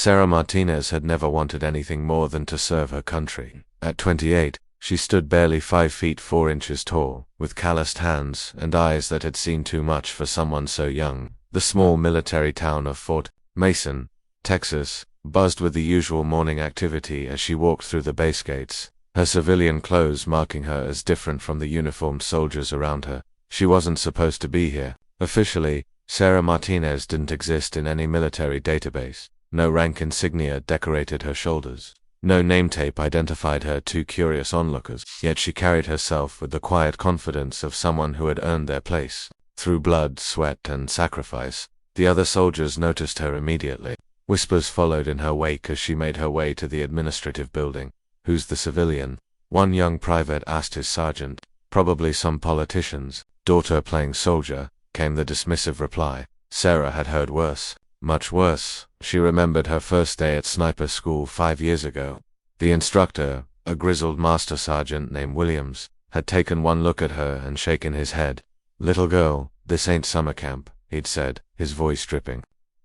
Sarah Martinez had never wanted anything more than to serve her country. At 28, she stood barely 5 feet 4 inches tall, with calloused hands and eyes that had seen too much for someone so young. The small military town of Fort Mason, Texas, buzzed with the usual morning activity as she walked through the base gates, her civilian clothes marking her as different from the uniformed soldiers around her. She wasn't supposed to be here. Officially, Sarah Martinez didn't exist in any military database. No rank insignia decorated her shoulders. No name tape identified her to curious onlookers, yet she carried herself with the quiet confidence of someone who had earned their place. Through blood, sweat, and sacrifice, the other soldiers noticed her immediately. Whispers followed in her wake as she made her way to the administrative building. "Who's the civilian?" one young private asked his sergeant. "Probably some politician's daughter playing soldier," came the dismissive reply. Sarah had heard worse. Much worse. She remembered her first day at sniper school 5 years ago. The instructor, a grizzled master sergeant named Williams, had taken one look at her and shaken his head. "Little girl, this ain't summer camp," he'd said, his voice dripping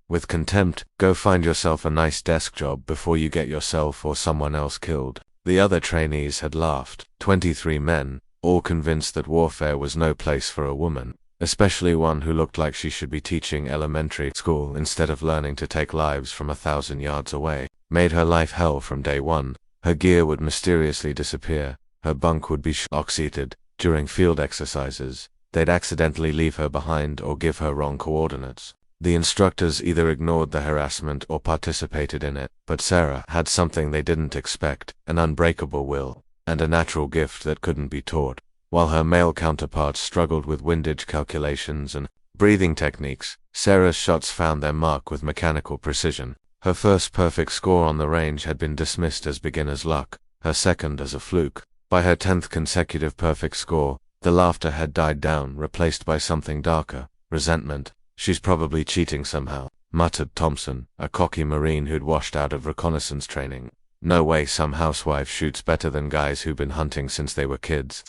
with contempt. "Go find yourself a nice desk job before you get yourself or someone else killed." The other trainees had laughed. 23 men, all convinced that warfare was no place for a woman, especially one who looked like she should be teaching elementary school instead of learning to take lives from 1,000 yards away. Made her life hell from day one. Her gear would mysteriously disappear. Her bunk would be shock-seated. During field exercises, they'd accidentally leave her behind or give her wrong coordinates. The instructors either ignored the harassment or participated in it, but Sarah had something they didn't expect: an unbreakable will, and a natural gift that couldn't be taught. While her male counterparts struggled with windage calculations and breathing techniques, Sarah's shots found their mark with mechanical precision. Her first perfect score on the range had been dismissed as beginner's luck, her second as a fluke. By her 10th consecutive perfect score, the laughter had died down, replaced by something darker: resentment. "She's probably cheating somehow," muttered Thompson, a cocky Marine who'd washed out of reconnaissance training. "No way some housewife shoots better than guys who've been hunting since they were kids."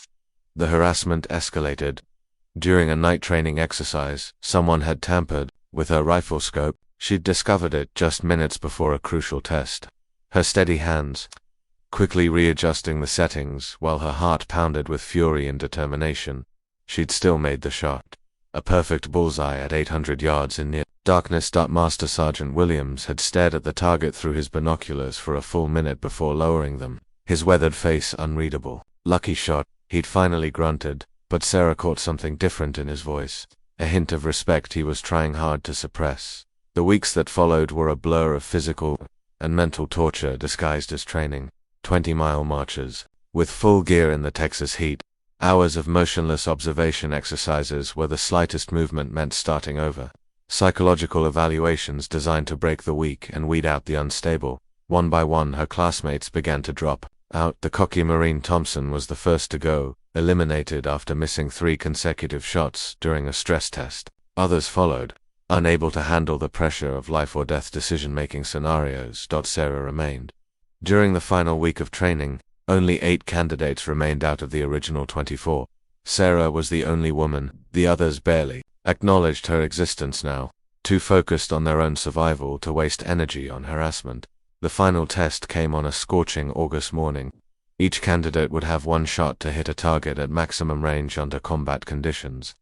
The harassment escalated. During a night training exercise, someone had tampered with her rifle scope. She'd discovered it just minutes before a crucial test. Her steady hands quickly readjusting the settings while her heart pounded with fury and determination. She'd still made the shot. A perfect bullseye at 800 yards in near darkness. Master Sergeant Williams had stared at the target through his binoculars for a full minute before lowering them, his weathered face unreadable. "Lucky shot," he'd finally grunted, but Sarah caught something different in his voice, a hint of respect he was trying hard to suppress. The weeks that followed were a blur of physical and mental torture disguised as training. 20-mile marches, with full gear in the Texas heat. Hours of motionless observation exercises where the slightest movement meant starting over. Psychological evaluations designed to break the weak and weed out the unstable. One by one her classmates began to drop out. The cocky Marine Thompson was the first to go, eliminated after missing 3 consecutive shots during a stress test. Others followed, unable to handle the pressure of life or death decision-making scenarios. Sarah remained. During the final week of training, only 8 candidates remained out of the original 24. Sarah was the only woman. The others barely acknowledged her existence now, too focused on their own survival to waste energy on harassment. The final test came on a scorching August morning. Each candidate would have 1 shot to hit a target at maximum range under combat conditions.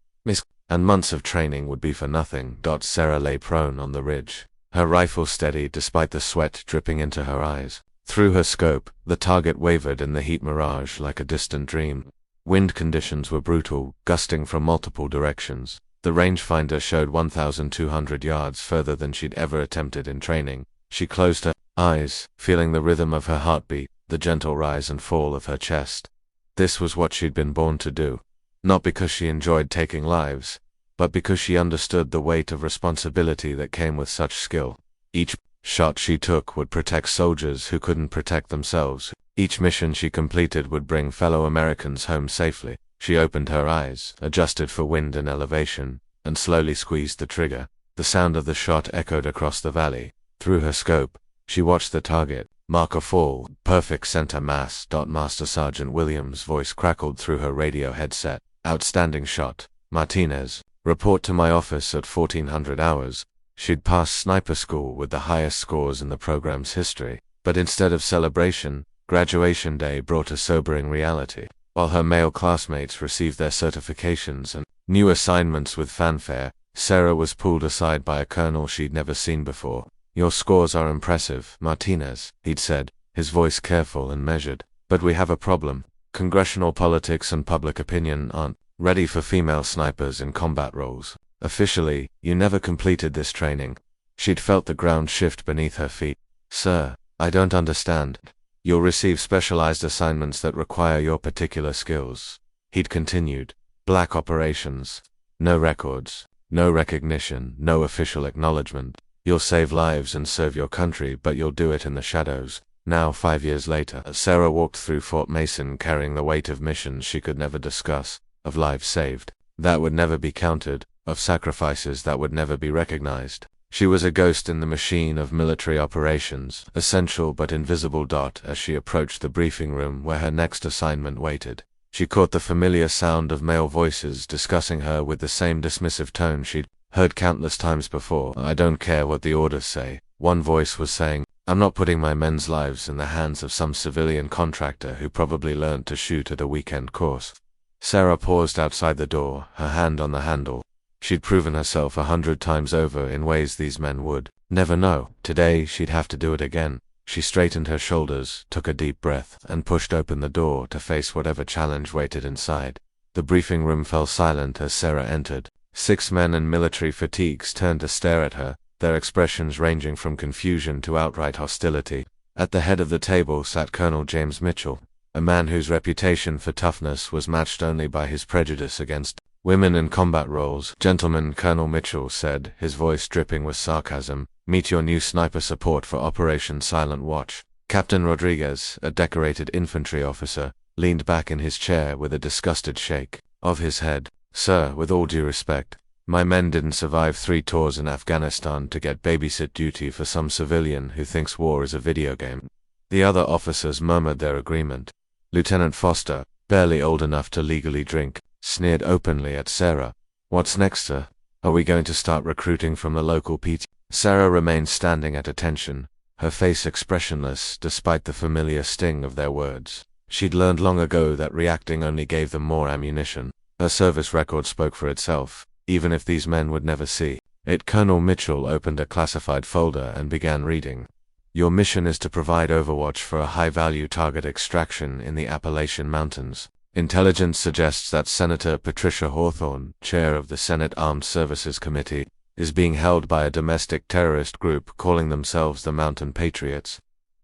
And months of training would be for nothing. Sarah lay prone on the ridge, her rifle steady despite the sweat dripping into her eyes. Through her scope, the target wavered in the heat mirage like a distant dream. Wind conditions were brutal, gusting from multiple directions. The rangefinder showed 1,200 yards further than she'd ever attempted in training. She closed her eyes, feeling the rhythm of her heartbeat, the gentle rise and fall of her chest. This was what she'd been born to do. Not because she enjoyed taking lives, but because she understood the weight of responsibility that came with such skill. Each shot she took would protect soldiers who couldn't protect themselves. Each mission she completed would bring fellow Americans home safely. She opened her eyes, adjusted for wind and elevation, and slowly squeezed the trigger. The sound of the shot echoed across the valley. Through her scope, she watched the target mark a fall, perfect center mass. Master Sergeant Williams' voice crackled through her radio headset. "Outstanding shot, Martinez. Report to my office at 1400 hours." She'd passed sniper school with the highest scores in the program's history, but instead of celebration, graduation day brought a sobering reality. While her male classmates received their certifications and new assignments with fanfare, Sarah was pulled aside by a colonel she'd never seen before. "Your scores are impressive, Martinez," he'd said, his voice careful and measured. "But we have a problem. Congressional politics and public opinion aren't ready for female snipers in combat roles. Officially, you never completed this training." She'd felt the ground shift beneath her feet. "Sir, I don't understand." "You'll receive specialized assignments that require your particular skills," he'd continued. "Black operations. No records, no recognition, no official acknowledgement. You'll save lives and serve your country, but you'll do it in the shadows." Now, 5 years later, Sarah walked through Fort Mason carrying the weight of missions she could never discuss, of lives saved that would never be counted, of sacrifices that would never be recognized. She was a ghost in the machine of military operations, essential but invisible dot as she approached the briefing room where her next assignment waited. She caught the familiar sound of male voices discussing her with the same dismissive tone she'd heard countless times before. "I don't care what the orders say," one voice was saying. "I'm not putting my men's lives in the hands of some civilian contractor who probably learned to shoot at a weekend course." Sarah paused outside the door, her hand on the handle. She'd proven herself 100 times over in ways these men would never know. Today, she'd have to do it again. She straightened her shoulders, took a deep breath, and pushed open the door to face whatever challenge waited inside. The briefing room fell silent as Sarah entered. 6 men in military fatigues turned to stare at her, their expressions ranging from confusion to outright hostility. At the head of the table sat Colonel James Mitchell, a man whose reputation for toughness was matched only by his prejudice against women in combat roles. "Gentlemen," Colonel Mitchell said, his voice dripping with sarcasm, "meet your new sniper support for Operation Silent Watch." Captain Rodriguez, a decorated infantry officer, leaned back in his chair with a disgusted shake of his head. "Sir, with all due respect, my men didn't survive 3 tours in Afghanistan to get babysit duty for some civilian who thinks war is a video game." The other officers murmured their agreement. Lieutenant Foster, barely old enough to legally drink, sneered openly at Sarah. "What's next, sir? Are we going to start recruiting from the local PT?" Sarah remained standing at attention, her face expressionless despite the familiar sting of their words. She'd learned long ago that reacting only gave them more ammunition. Her service record spoke for itself, even if these men would never see it. Colonel Mitchell opened a classified folder and began reading. "Your mission is to provide overwatch for a high-value target extraction in the Appalachian Mountains. Intelligence suggests that Senator Patricia Hawthorne, chair of the Senate Armed Services Committee, is being held by a domestic terrorist group calling themselves the Mountain Patriots."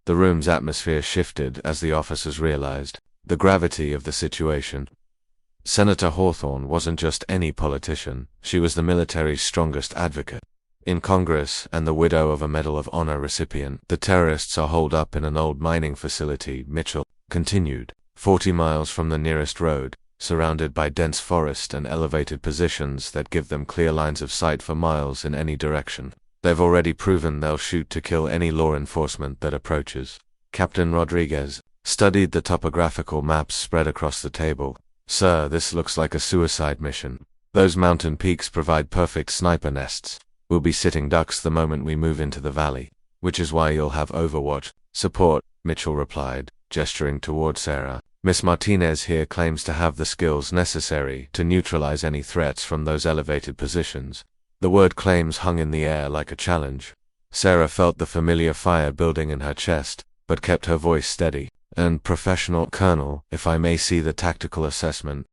The room's atmosphere shifted as the officers realized the gravity of the situation. Senator Hawthorne wasn't just any politician, she was the military's strongest advocate in Congress and the widow of a Medal of Honor recipient. "The terrorists are holed up in an old mining facility," Mitchell continued, 40 miles from the nearest road, surrounded by dense forest and elevated positions that give them clear lines of sight for miles in any direction. "They've already proven they'll shoot to kill any law enforcement that approaches." Captain Rodriguez studied the topographical maps spread across the table. "Sir, this looks like a suicide mission. Those mountain peaks provide perfect sniper nests. We'll be sitting ducks the moment we move into the valley." "Which is why you'll have Overwatch support," Mitchell replied, gesturing toward Sarah. "Miss Martinez here claims to have the skills necessary to neutralize any threats from those elevated positions." The word claims hung in the air like a challenge. Sarah felt the familiar fire building in her chest, but kept her voice steady. "And professional, Colonel, if I may see the tactical assessment."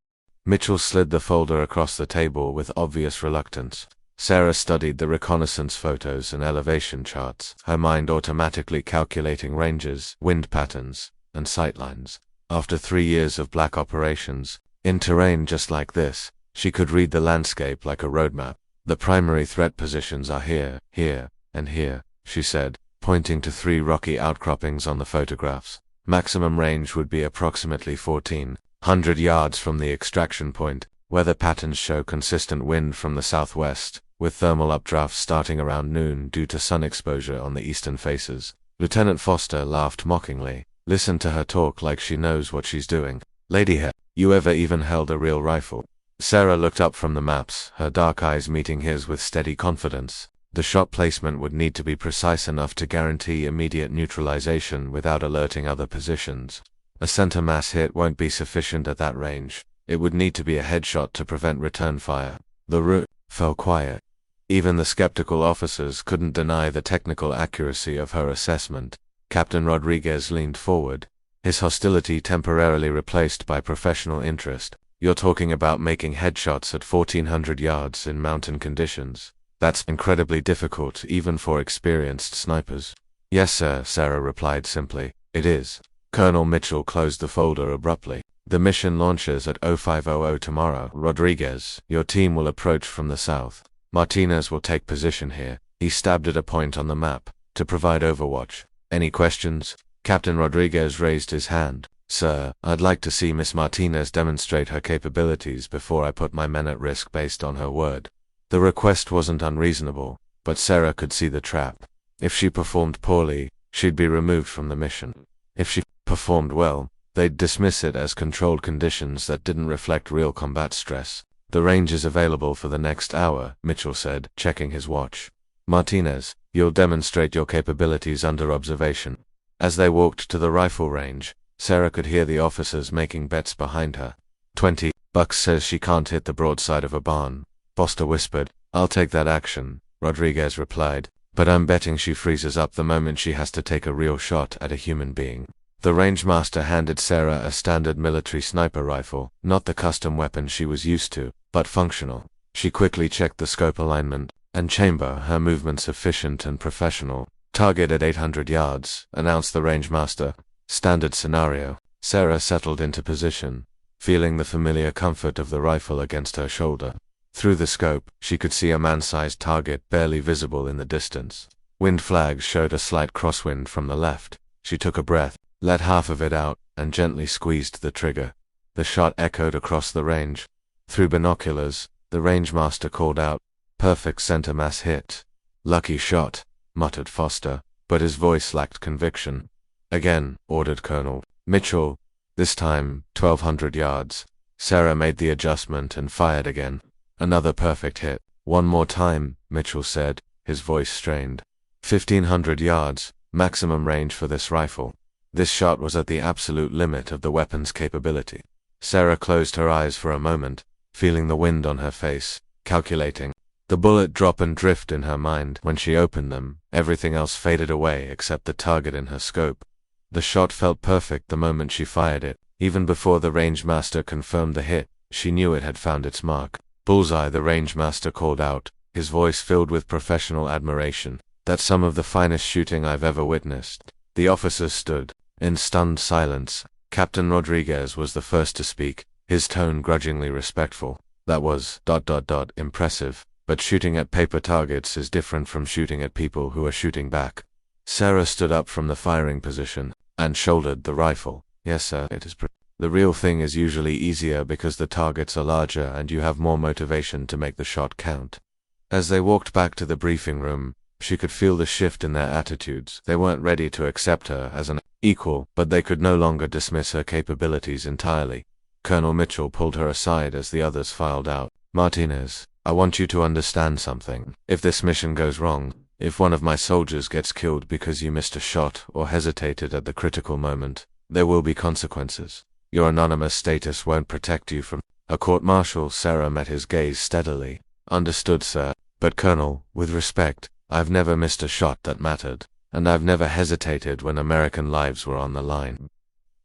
Mitchell slid the folder across the table with obvious reluctance. Sarah studied the reconnaissance photos and elevation charts, her mind automatically calculating ranges, wind patterns, and sightlines. After 3 years of black operations, in terrain just like this, she could read the landscape like a roadmap. "The primary threat positions are here, here, and here," she said, pointing to 3 rocky outcroppings on the photographs. "Maximum range would be approximately 1,400 yards from the extraction point. Weather patterns show consistent wind from the southwest, with thermal updrafts starting around noon due to sun exposure on the eastern faces." Lieutenant Foster laughed mockingly. "Listen to her talk like she knows what she's doing. Lady, you ever even held a real rifle?" Sarah looked up from the maps, her dark eyes meeting his with steady confidence. The shot placement would need to be precise enough to guarantee immediate neutralization without alerting other positions. A center mass hit won't be sufficient at that range. It would need to be a headshot to prevent return fire. The room fell quiet. Even the skeptical officers couldn't deny the technical accuracy of her assessment. Captain Rodriguez leaned forward, his hostility temporarily replaced by professional interest. You're talking about making headshots at 1400 yards in mountain conditions. That's incredibly difficult even for experienced snipers. Yes, sir, Sarah replied simply. It is. Colonel Mitchell closed the folder abruptly. The mission launches at 0500 tomorrow. Rodriguez, your team will approach from the south. Martinez will take position here. He stabbed at a point on the map to provide overwatch. Any questions? Captain Rodriguez raised his hand. Sir, I'd like to see Miss Martinez demonstrate her capabilities before I put my men at risk based on her word. The request wasn't unreasonable, but Sarah could see the trap. If she performed poorly, she'd be removed from the mission. If she performed well, they'd dismiss it as controlled conditions that didn't reflect real combat stress. The range is available for the next hour, Mitchell said, checking his watch. Martinez, you'll demonstrate your capabilities under observation. As they walked to the rifle range, Sarah could hear the officers making bets behind her. 20 bucks says she can't hit the broadside of a barn. Foster whispered. I'll take that action, Rodriguez replied, but I'm betting she freezes up the moment she has to take a real shot at a human being. The rangemaster handed Sarah a standard military sniper rifle, not the custom weapon she was used to, but functional. She quickly checked the scope alignment and chamber, her movements efficient and professional. Target at 800 yards, announced the rangemaster. Standard scenario. Sarah settled into position, feeling the familiar comfort of the rifle against her shoulder. Through the scope, she could see a man-sized target barely visible in the distance. Wind flags showed a slight crosswind from the left. She took a breath, let half of it out, and gently squeezed the trigger. The shot echoed across the range. Through binoculars, the rangemaster called out, "Perfect center mass hit." "Lucky shot," muttered Foster, but his voice lacked conviction. "Again," ordered Colonel Mitchell. This time, 1200 yards. Sarah made the adjustment and fired again. Another perfect hit. "One more time," Mitchell said, his voice strained. 1500 yards, maximum range for this rifle. This shot was at the absolute limit of the weapon's capability. Sarah closed her eyes for a moment, feeling the wind on her face, calculating. The bullet drop and drift in her mind. When she opened them, everything else faded away except the target in her scope. The shot felt perfect the moment she fired it. Even before the rangemaster confirmed the hit, she knew it had found its mark. "Bullseye," the rangemaster called out, his voice filled with professional admiration. "That's some of the finest shooting I've ever witnessed." The officers stood in stunned silence. Captain Rodriguez was the first to speak, his tone grudgingly respectful. "That was ... impressive, but shooting at paper targets is different from shooting at people who are shooting back." Sarah stood up from the firing position and shouldered the rifle. "Yes, sir, it is the real thing is usually easier because the targets are larger and you have more motivation to make the shot count." As they walked back to the briefing room, she could feel the shift in their attitudes. They weren't ready to accept her as an equal, but they could no longer dismiss her capabilities entirely. Colonel Mitchell pulled her aside as the others filed out. "Martinez, I want you to understand something. If this mission goes wrong, if one of my soldiers gets killed because you missed a shot or hesitated at the critical moment, there will be consequences. Your anonymous status won't protect you from a court-martial." Sarah met his gaze steadily. "Understood, sir. But Colonel, with respect, I've never missed a shot that mattered, and I've never hesitated when American lives were on the line."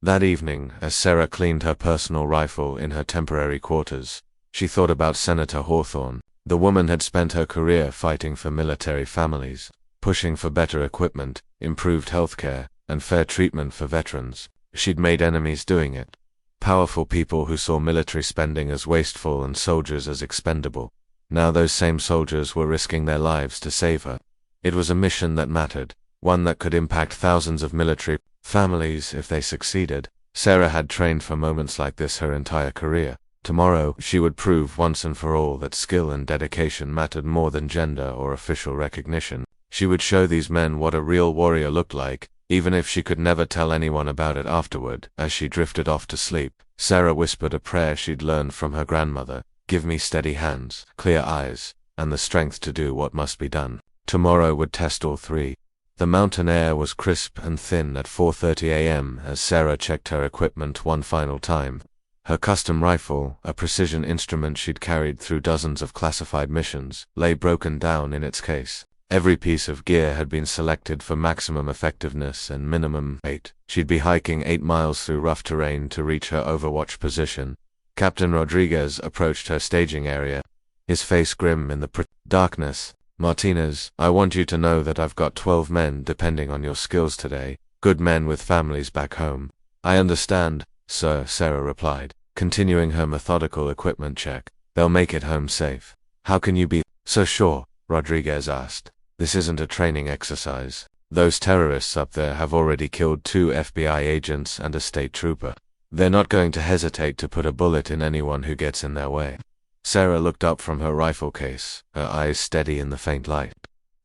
That evening, as Sarah cleaned her personal rifle in her temporary quarters, she thought about Senator Hawthorne. The woman had spent her career fighting for military families, pushing for better equipment, improved healthcare, and fair treatment for veterans. She'd made enemies doing it. Powerful people who saw military spending as wasteful and soldiers as expendable. Now those same soldiers were risking their lives to save her. It was a mission that mattered, one that could impact thousands of military families if they succeeded. Sarah had trained for moments like this her entire career. Tomorrow, she would prove once and for all that skill and dedication mattered more than gender or official recognition. She would show these men what a real warrior looked like, even if she could never tell anyone about it afterward. As she drifted off to sleep, Sarah whispered a prayer she'd learned from her grandmother. "Give me steady hands, clear eyes, and the strength to do what must be done." Tomorrow would test all three. The mountain air was crisp and thin at 4:30 a.m. as Sarah checked her equipment one final time. Her custom rifle, a precision instrument she'd carried through dozens of classified missions, lay broken down in its case. Every piece of gear had been selected for maximum effectiveness and minimum weight. She'd be hiking 8 miles through rough terrain to reach her overwatch position. Captain Rodriguez approached her staging area, his face grim in the darkness. "Martinez, I want you to know that I've got 12 men depending on your skills today, good men with families back home." "I understand, sir," Sarah replied, continuing her methodical equipment check. "They'll make it home safe." "How can you be so sure?" Rodriguez asked. "This isn't a training exercise. Those terrorists up there have already killed 2 FBI agents and a state trooper. They're not going to hesitate to put a bullet in anyone who gets in their way." Sarah looked up from her rifle case, her eyes steady in the faint light.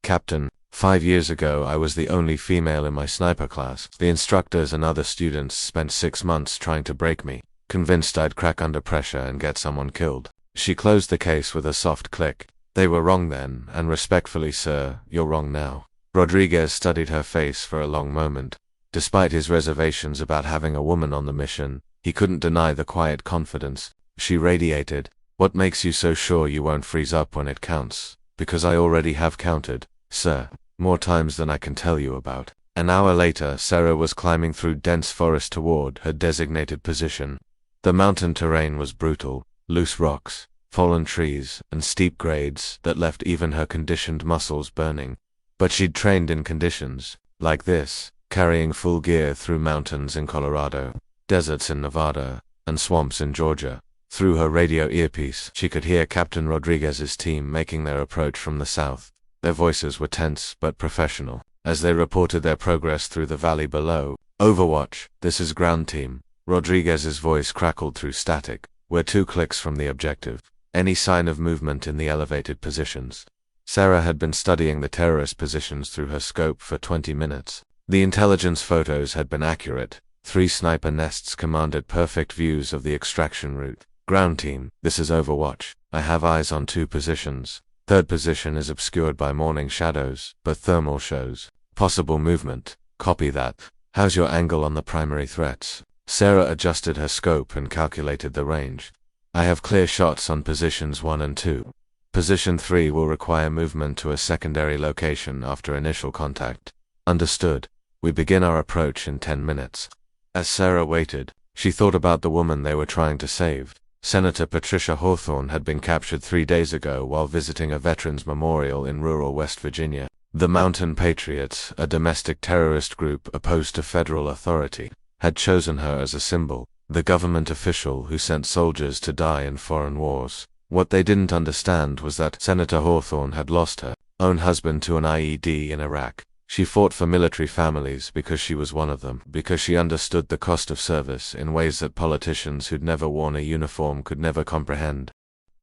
"Captain, 5 years ago I was the only female in my sniper class. The instructors and other students spent 6 months trying to break me, convinced I'd crack under pressure and get someone killed." She closed the case with a soft click. "They were wrong then, and respectfully, sir, you're wrong now." Rodriguez studied her face for a long moment. Despite his reservations about having a woman on the mission, he couldn't deny the quiet confidence she radiated. "What makes you so sure you won't freeze up when it counts?" "Because I already have counted, sir. More times than I can tell you about." An hour later, Sarah was climbing through dense forest toward her designated position. The mountain terrain was brutal, loose rocks, fallen trees, and steep grades that left even her conditioned muscles burning. But she'd trained in conditions like this, carrying full gear through mountains in Colorado, deserts in Nevada, and swamps in Georgia. Through her radio earpiece, she could hear Captain Rodriguez's team making their approach from the south. Their voices were tense but professional as they reported their progress through the valley below. "Overwatch, this is ground team." Rodriguez's voice crackled through static. "We're 2 clicks from the objective. Any sign of movement in the elevated positions?" Sarah had been studying the terrorist positions through her scope for 20 minutes. The intelligence photos had been accurate. 3 sniper nests commanded perfect views of the extraction route. "Ground team, this is Overwatch. I have eyes on 2 positions. Third position is obscured by morning shadows, but thermal shows possible movement. Copy that. How's your angle on the primary threats?" Sarah adjusted her scope and calculated the range. "I have clear shots on positions 1 and 2. Position 3 will require movement to a secondary location after initial contact." "Understood. We begin our approach in 10 minutes. As Sarah waited, she thought about the woman they were trying to save. Senator Patricia Hawthorne had been captured 3 days ago while visiting a veterans memorial in rural West Virginia. The Mountain Patriots, a domestic terrorist group opposed to federal authority, had chosen her as a symbol, the government official who sent soldiers to die in foreign wars. What they didn't understand was that Senator Hawthorne had lost her own husband to an IED in Iraq. She fought for military families because she was one of them, because she understood the cost of service in ways that politicians who'd never worn a uniform could never comprehend.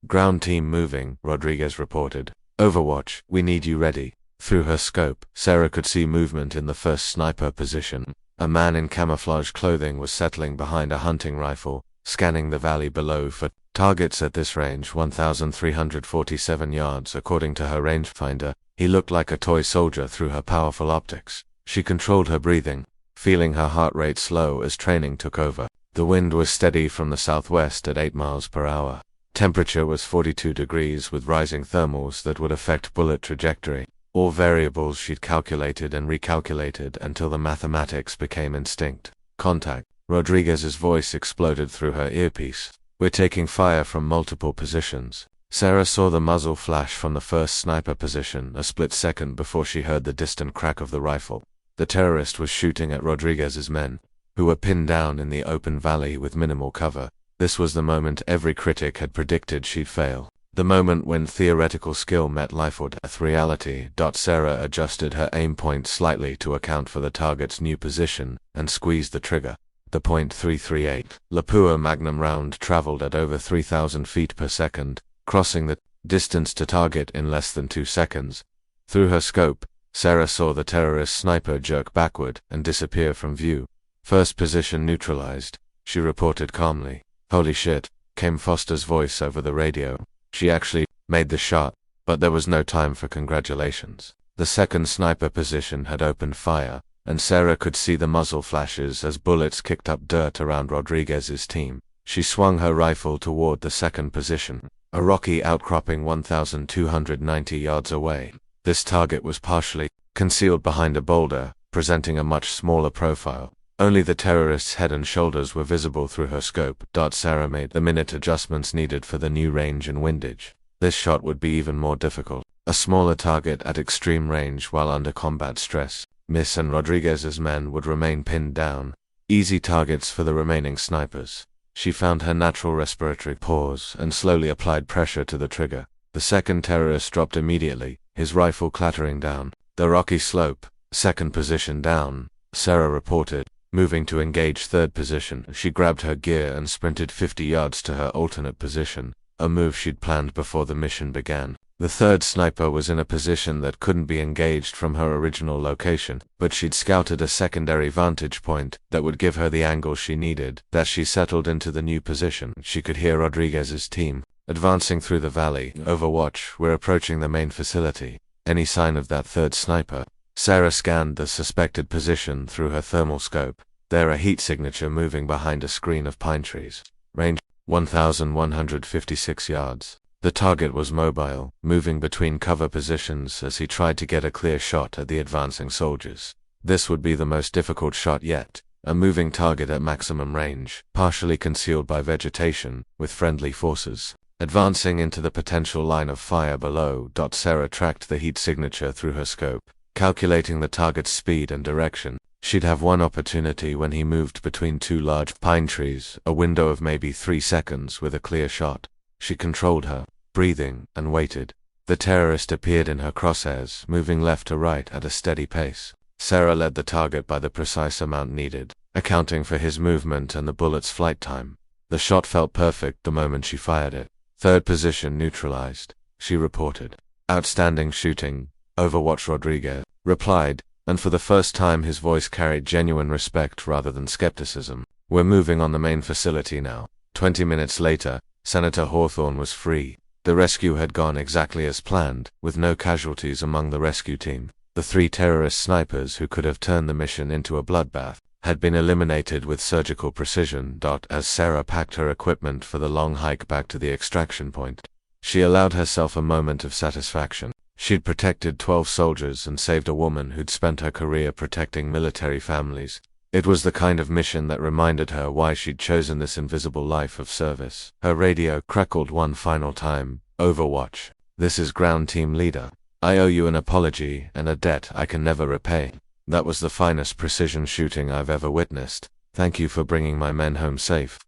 "Ground team moving," Rodriguez reported. "Overwatch, we need you ready." Through her scope, Sarah could see movement in the first sniper position. A man in camouflage clothing was settling behind a hunting rifle, scanning the valley below for targets at this range, 1,347 yards according to her rangefinder. He looked like a toy soldier through her powerful optics. She controlled her breathing, feeling her heart rate slow as training took over. The wind was steady from the southwest at 8 miles per hour. Temperature was 42 degrees with rising thermals that would affect bullet trajectory. All variables she'd calculated and recalculated until the mathematics became instinct. "Contact." Rodriguez's voice exploded through her earpiece. "We're taking fire from multiple positions." Sarah saw the muzzle flash from the first sniper position a split second before she heard the distant crack of the rifle. The terrorist was shooting at Rodriguez's men, who were pinned down in the open valley with minimal cover. This was the moment every critic had predicted she'd fail. The moment when theoretical skill met life or death reality. Sarah adjusted her aim point slightly to account for the target's new position and squeezed the trigger. The .338 Lapua Magnum round traveled at over 3,000 feet per second, crossing the distance to target in less than 2 seconds. Through her scope, Sarah saw the terrorist sniper jerk backward and disappear from view. "First position neutralized," she reported calmly. "Holy shit," came Foster's voice over the radio. She actually made the shot, but there was no time for congratulations. The second sniper position had opened fire, and Sarah could see the muzzle flashes as bullets kicked up dirt around Rodriguez's team. She swung her rifle toward the second position, a rocky outcropping 1,290 yards away. This target was partially concealed behind a boulder, presenting a much smaller profile. Only the terrorist's head and shoulders were visible through her scope. Sarah made the minute adjustments needed for the new range and windage. This shot would be even more difficult. A smaller target at extreme range while under combat stress. Miss and Rodriguez's men would remain pinned down. Easy targets for the remaining snipers. She found her natural respiratory pause and slowly applied pressure to the trigger. The second terrorist dropped immediately, his rifle clattering down. The rocky slope, second position down, Sarah reported. Moving to engage third position, she grabbed her gear and sprinted 50 yards to her alternate position, a move she'd planned before the mission began. The third sniper was in a position that couldn't be engaged from her original location, but she'd scouted a secondary vantage point that would give her the angle she needed. As she settled into the new position, she could hear Rodriguez's team advancing through the valley. Overwatch, we're approaching the main facility. Any sign of that third sniper? Sarah scanned the suspected position through her thermal scope. There, a heat signature moving behind a screen of pine trees. Range 1,156 yards. The target was mobile, moving between cover positions as he tried to get a clear shot at the advancing soldiers. This would be the most difficult shot yet, a moving target at maximum range, partially concealed by vegetation, with friendly forces advancing into the potential line of fire below. Sarah tracked the heat signature through her scope, calculating the target's speed and direction. She'd have one opportunity when he moved between two large pine trees, a window of maybe 3 seconds with a clear shot. She controlled her breathing and waited. The terrorist appeared in her crosshairs, moving left to right at a steady pace. Sarah led the target by the precise amount needed, accounting for his movement and the bullet's flight time. The shot felt perfect the moment she fired it. Third position neutralized, she reported. Outstanding shooting, Overwatch Rodriguez replied, and for the first time his voice carried genuine respect rather than skepticism. We're moving on the main facility now. 20 minutes later, Senator Hawthorne was free. The rescue had gone exactly as planned, with no casualties among the rescue team. The 3 terrorist snipers who could have turned the mission into a bloodbath had been eliminated with surgical precision. As Sarah packed her equipment for the long hike back to the extraction point, she allowed herself a moment of satisfaction. She'd protected 12 soldiers and saved a woman who'd spent her career protecting military families. It was the kind of mission that reminded her why she'd chosen this invisible life of service. Her radio crackled one final time. Overwatch. This is Ground Team Leader. I owe you an apology and a debt I can never repay. That was the finest precision shooting I've ever witnessed. Thank you for bringing my men home safe.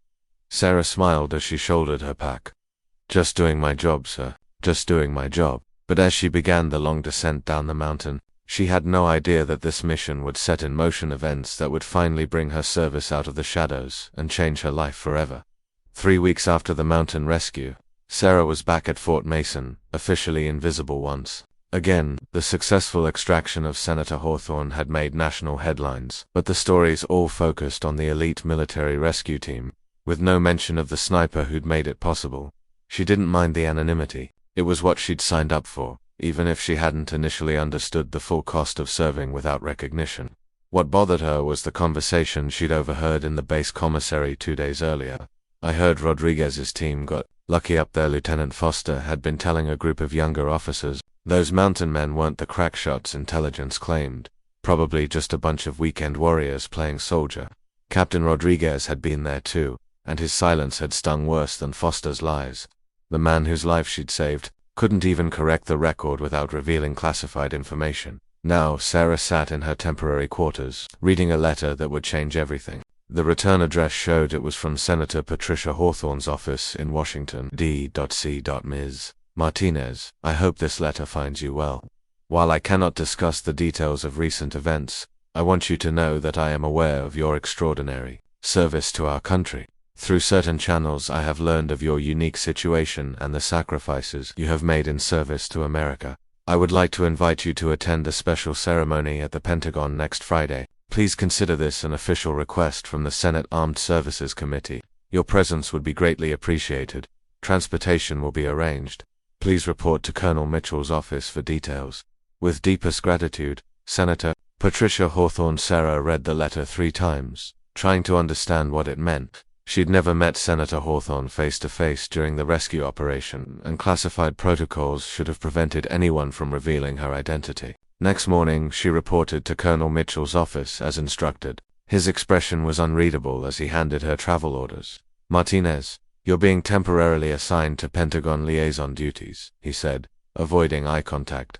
Sarah smiled as she shouldered her pack. Just doing my job, sir. Just doing my job. But as she began the long descent down the mountain, she had no idea that this mission would set in motion events that would finally bring her service out of the shadows and change her life forever. 3 weeks after the mountain rescue, Sarah was back at Fort Mason, officially invisible once again. The successful extraction of Senator Hawthorne had made national headlines, but the stories all focused on the elite military rescue team, with no mention of the sniper who'd made it possible. She didn't mind the anonymity. It was what she'd signed up for, even if she hadn't initially understood the full cost of serving without recognition. What bothered her was the conversation she'd overheard in the base commissary 2 days earlier. I heard Rodriguez's team got lucky up there. Lieutenant Foster had been telling a group of younger officers those mountain men weren't the crack shots intelligence claimed, probably just a bunch of weekend warriors playing soldier. Captain Rodriguez had been there too, and his silence had stung worse than Foster's lies. The man whose life she'd saved couldn't even correct the record without revealing classified information. Now, Sarah sat in her temporary quarters, reading a letter that would change everything. The return address showed it was from Senator Patricia Hawthorne's office in Washington, D.C. Ms. Martinez, I hope this letter finds you well. While I cannot discuss the details of recent events, I want you to know that I am aware of your extraordinary service to our country. Through certain channels I have learned of your unique situation and the sacrifices you have made in service to America. I would like to invite you to attend a special ceremony at the Pentagon next Friday. Please consider this an official request from the Senate Armed Services Committee. Your presence would be greatly appreciated. Transportation will be arranged. Please report to Colonel Mitchell's office for details. With deepest gratitude, Senator. Patricia Hawthorne. Sarah read the letter 3 times, trying to understand what it meant. She'd never met Senator Hawthorne face to face during the rescue operation, and classified protocols should have prevented anyone from revealing her identity. Next morning, she reported to Colonel Mitchell's office as instructed. His expression was unreadable as he handed her travel orders. "Martinez, you're being temporarily assigned to Pentagon liaison duties," he said, avoiding eye contact.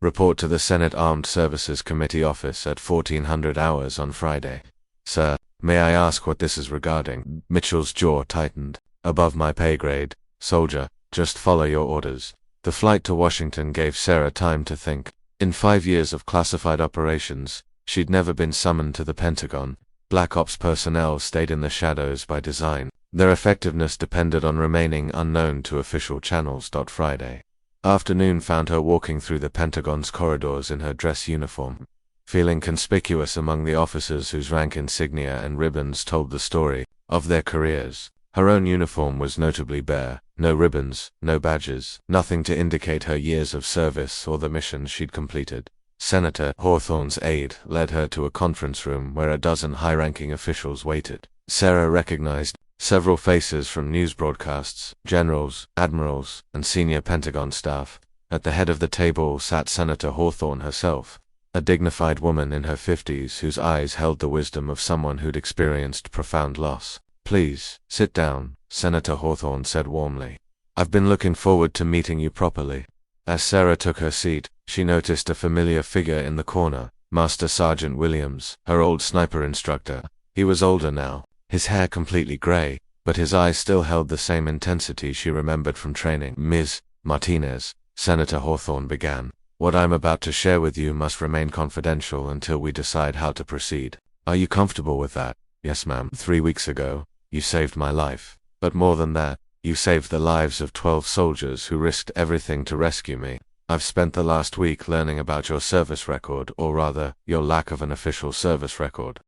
"Report to the Senate Armed Services Committee office at 1400 hours on Friday." "Sir, may I ask what this is regarding?" Mitchell's jaw tightened. "Above my pay grade, soldier. Just follow your orders." The flight to Washington gave Sarah time to think. In 5 years of classified operations, she'd never been summoned to the Pentagon. Black Ops personnel stayed in the shadows by design. Their effectiveness depended on remaining unknown to official channels. Friday afternoon found her walking through the Pentagon's corridors in her dress uniform, feeling conspicuous among the officers whose rank insignia and ribbons told the story of their careers. Her own uniform was notably bare, no ribbons, no badges, nothing to indicate her years of service or the missions she'd completed. Senator Hawthorne's aide led her to a conference room where a dozen high-ranking officials waited. Sarah recognized several faces from news broadcasts, generals, admirals, and senior Pentagon staff. At the head of the table sat Senator Hawthorne herself, a dignified woman in her 50s whose eyes held the wisdom of someone who'd experienced profound loss. "Please, sit down," Senator Hawthorne said warmly. "I've been looking forward to meeting you properly." As Sarah took her seat, she noticed a familiar figure in the corner, Master Sergeant Williams, her old sniper instructor. He was older now, his hair completely gray, but his eyes still held the same intensity she remembered from training. "Ms. Martinez," Senator Hawthorne began, "what I'm about to share with you must remain confidential until we decide how to proceed. Are you comfortable with that?" "Yes, ma'am. 3 weeks ago, you saved my life. But more than that, you saved the lives of 12 soldiers who risked everything to rescue me. I've spent the last week learning about your service record, or rather, your lack of an official service record."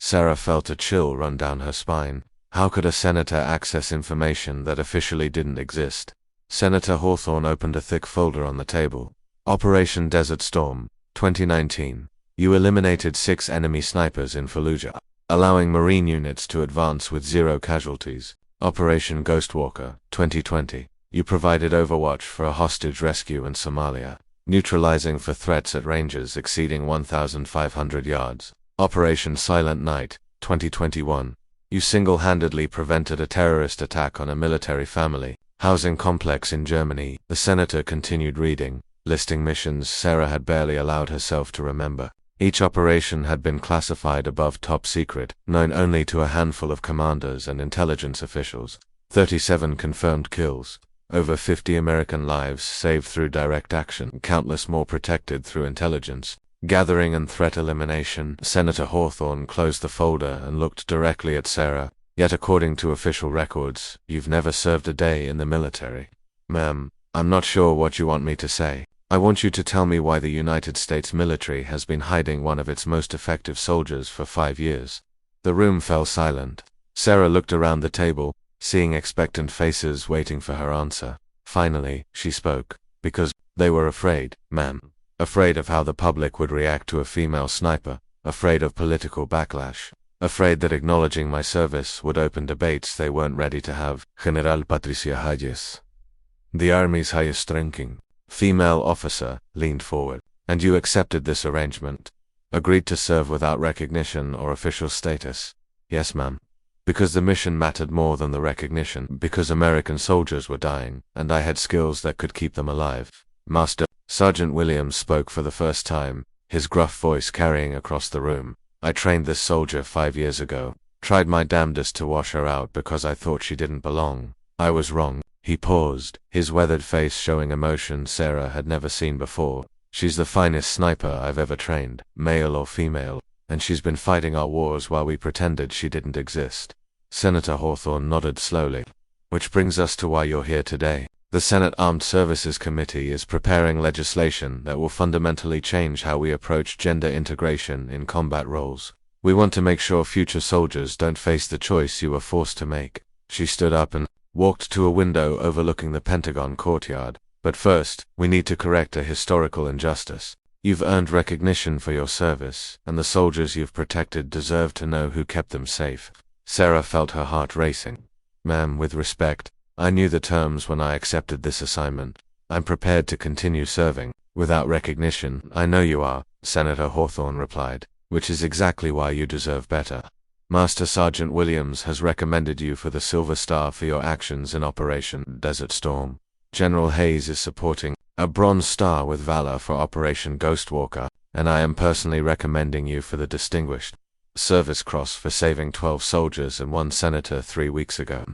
Sarah felt a chill run down her spine. How could a senator access information that officially didn't exist? Senator Hawthorne opened a thick folder on the table. "Operation Desert Storm, 2019. You eliminated 6 enemy snipers in Fallujah, allowing Marine units to advance with 0 casualties. Operation Ghostwalker, 2020. You provided overwatch for a hostage rescue in Somalia, neutralizing for threats at ranges exceeding 1,500 yards. Operation Silent Night, 2021. You single-handedly prevented a terrorist attack on a military family housing complex in Germany." The senator continued reading, listing missions Sarah had barely allowed herself to remember. Each operation had been classified above top secret, known only to a handful of commanders and intelligence officials. 37 confirmed kills, over 50 American lives saved through direct action, countless more protected through intelligence, gathering and threat elimination. Senator Hawthorne closed the folder and looked directly at Sarah. "Yet according to official records, you've never served a day in the military." "Ma'am, I'm not sure what you want me to say. I want you to tell me why the United States military has been hiding one of its most effective soldiers for 5 years. The room fell silent. Sarah looked around the table, seeing expectant faces waiting for her answer. Finally, she spoke. "Because they were afraid, ma'am. Afraid of how the public would react to a female sniper, afraid of political backlash, afraid that acknowledging my service would open debates they weren't ready to have." General Patricia Hayes, the Army's highest-ranking female officer, leaned forward. "And you accepted this arrangement? Agreed to serve without recognition or official status?" "Yes, ma'am. Because the mission mattered more than the recognition, because American soldiers were dying, and I had skills that could keep them alive." Master Sergeant Williams spoke for the first time, his gruff voice carrying across the room. "I trained this soldier 5 years ago, tried my damnedest to wash her out because I thought she didn't belong. I was wrong." He paused, his weathered face showing emotion Sarah had never seen before. "She's the finest sniper I've ever trained, male or female, and she's been fighting our wars while we pretended she didn't exist." Senator Hawthorne nodded slowly. "Which brings us to why you're here today. The Senate Armed Services Committee is preparing legislation that will fundamentally change how we approach gender integration in combat roles. We want to make sure future soldiers don't face the choice you were forced to make." She stood up and walked to a window overlooking the Pentagon courtyard. "But first, we need to correct a historical injustice. You've earned recognition for your service, and the soldiers you've protected deserve to know who kept them safe. Sarah felt her heart racing. Ma'am, with respect, I knew the terms when I accepted this assignment. I'm prepared to continue serving. Without recognition, I know you are, Senator Hawthorne replied, which is exactly why you deserve better. Master Sergeant Williams has recommended you for the Silver Star for your actions in Operation Desert Storm. General Hayes is supporting a Bronze Star with Valor for Operation Ghostwalker, and I am personally recommending you for the Distinguished Service Cross for saving 12 soldiers and 1 senator 3 weeks ago.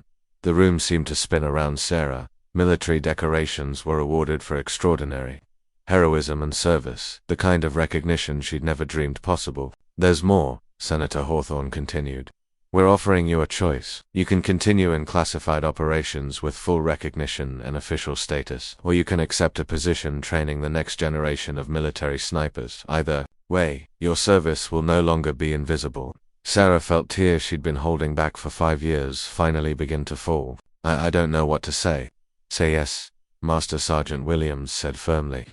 The room seemed to spin around Sarah. Military decorations were awarded for extraordinary heroism and service, the kind of recognition she'd never dreamed possible. There's more, Senator Hawthorne continued. We're offering you a choice. You can continue in classified operations with full recognition and official status, or you can accept a position training the next generation of military snipers. Either way, your service will no longer be invisible. Sarah felt tears she'd been holding back for 5 years finally begin to fall. I don't know what to say. Say yes, Master Sergeant Williams said firmly.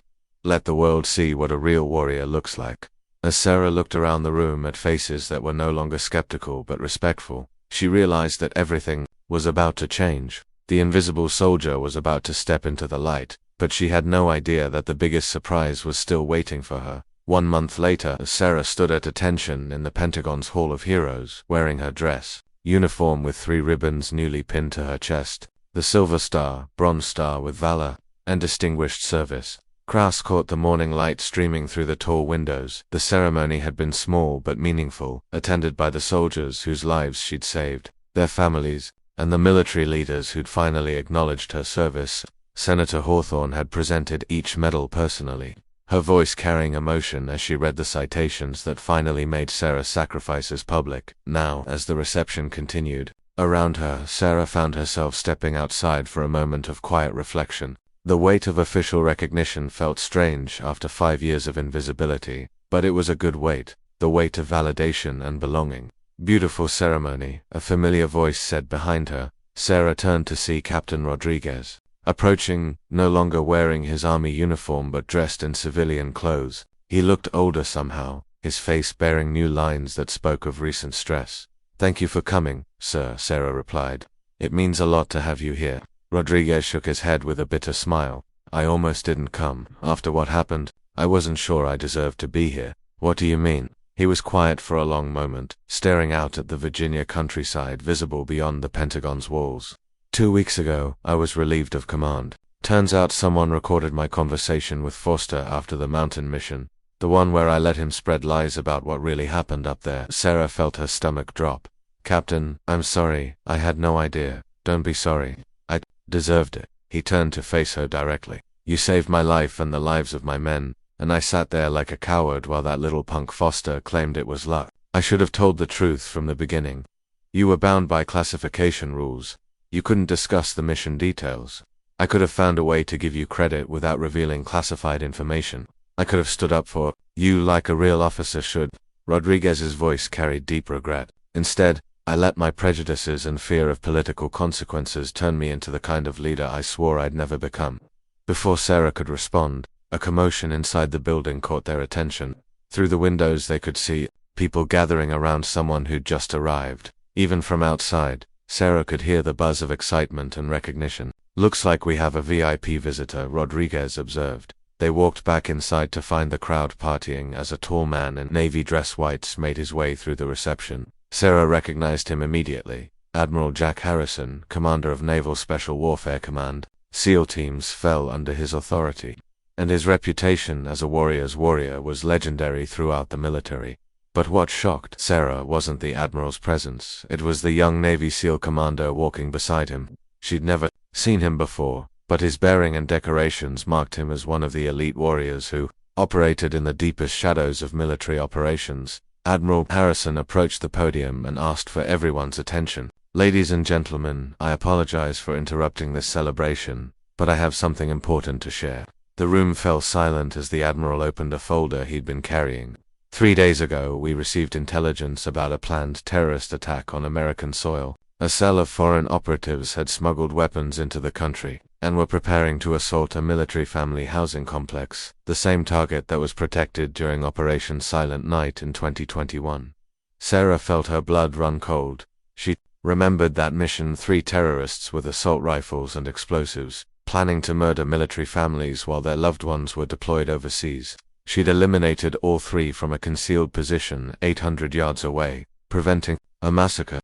Let the world see what a real warrior looks like. As Sarah looked around the room at faces that were no longer skeptical but respectful, she realized that everything was about to change. The invisible soldier was about to step into the light, but she had no idea that the biggest surprise was still waiting for her. 1 month later, Sarah stood at attention in the Pentagon's Hall of Heroes, wearing her dress uniform with 3 ribbons newly pinned to her chest, the Silver Star, Bronze Star with Valor, and Distinguished Service. Kraus caught the morning light streaming through the tall windows. The ceremony had been small but meaningful, attended by the soldiers whose lives she'd saved, their families, and the military leaders who'd finally acknowledged her service. Senator Hawthorne had presented each medal personally, her voice carrying emotion as she read the citations that finally made Sarah's sacrifices public. Now, as the reception continued around her, Sarah found herself stepping outside for a moment of quiet reflection. The weight of official recognition felt strange after 5 years of invisibility, but it was a good weight, the weight of validation and belonging. Beautiful ceremony, a familiar voice said behind her. Sarah turned to see Captain Rodriguez, approaching, no longer wearing his army uniform but dressed in civilian clothes. He looked older somehow, his face bearing new lines that spoke of recent stress. Thank you for coming, sir, Sarah replied. It means a lot to have you here. Rodriguez shook his head with a bitter smile. I almost didn't come. After what happened, I wasn't sure I deserved to be here. What do you mean? He was quiet for a long moment, staring out at the Virginia countryside visible beyond the Pentagon's walls. 2 weeks ago, I was relieved of command. Turns out someone recorded my conversation with Foster after the mountain mission, the one where I let him spread lies about what really happened up there. Sarah felt her stomach drop. Captain, I'm sorry, I had no idea. Don't be sorry. I deserved it. He turned to face her directly. You saved my life and the lives of my men, and I sat there like a coward while that little punk Foster claimed it was luck. I should have told the truth from the beginning. You were bound by classification rules. You couldn't discuss the mission details. I could have found a way to give you credit without revealing classified information. I could have stood up for you like a real officer should. Rodriguez's voice carried deep regret. Instead, I let my prejudices and fear of political consequences turn me into the kind of leader I swore I'd never become. Before Sarah could respond, a commotion inside the building caught their attention. Through the windows they could see people gathering around someone who'd just arrived. Even from outside, Sarah could hear the buzz of excitement and recognition. Looks like we have a VIP visitor, Rodriguez observed. They walked back inside to find the crowd partying as a tall man in navy dress whites made his way through the reception. Sarah recognized him immediately. Admiral Jack Harrison, commander of Naval Special Warfare Command. SEAL teams fell under his authority, and his reputation as a warrior's warrior was legendary throughout the military. But what shocked Sarah wasn't the admiral's presence, it was the young Navy SEAL commander walking beside him. She'd never seen him before, but his bearing and decorations marked him as one of the elite warriors who operated in the deepest shadows of military operations. Admiral Harrison approached the podium and asked for everyone's attention. Ladies and gentlemen, I apologize for interrupting this celebration, but I have something important to share. The room fell silent as the admiral opened a folder he'd been carrying. 3 days ago, we received intelligence about a planned terrorist attack on American soil. A cell of foreign operatives had smuggled weapons into the country, and were preparing to assault a military family housing complex, the same target that was protected during Operation Silent Night in 2021. Sarah felt her blood run cold. She remembered that mission: 3 terrorists with assault rifles and explosives, planning to murder military families while their loved ones were deployed overseas. She'd eliminated all 3 from a concealed position 800 yards away, preventing a massacre.